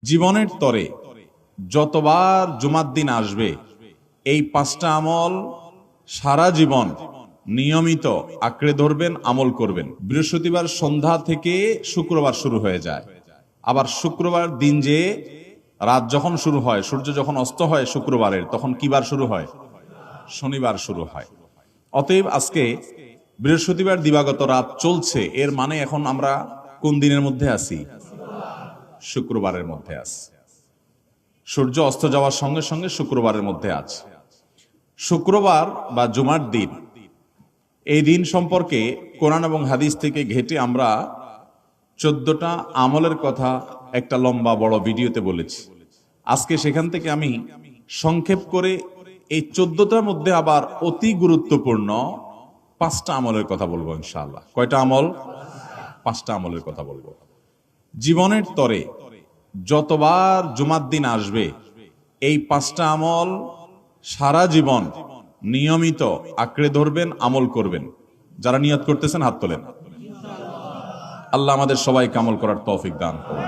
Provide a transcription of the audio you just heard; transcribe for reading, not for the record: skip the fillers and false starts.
জীবনের তরে যতবার জুমার দিন আসবে এই পাঁচটা আমল সারা জীবন নিয়মিত আঁকড়ে ধরবেন, আমল করবেন। বৃহস্পতিবার সন্ধ্যা থেকে শুক্রবার শুরু হয়ে যায়, আবার শুক্রবার দিন যে রাত যখন শুরু হয়, সূর্য যখন অস্ত হয় শুক্রবারের, তখন কি বার শুরু হয়? শনিবার শুরু হয়। অতএব আজকে বৃহস্পতিবার দিবাগত রাত চলছে, এর মানে এখন আমরা কোন দিনের মধ্যে আছি? শুক্রবারের মধ্যে আছি। সূর্য অস্ত যাওয়ার সঙ্গে সঙ্গে শুক্রবারের মধ্যে আছে। শুক্রবার বা জুমার দিন, এই দিন সম্পর্কে কোরআন এবং হাদিস থেকে ঘেটে আমরা 14টা আমলের কথা একটা লম্বা বড় ভিডিওতে বলেছি। আজকে সেখান থেকে আমি সংক্ষেপ করে এই 14টার মধ্যে আবার অতি গুরুত্বপূর্ণ 5টা আমলের কথা বলবো ইনশাআল্লাহ। কয়টা আমল? 5টা আমলের কথা বলবো। জীবনের তরে যতবার জুমার দিন আসবে এই 5টা আমল সারা জীবন নিয়মিত আঁকড়ে ধরবেন, আমল করবেন। যারা নিয়ত করতেছেন হাত তোলেন। আল্লাহ আমাদের সবাইকে আমল করার তৌফিক দান করুন।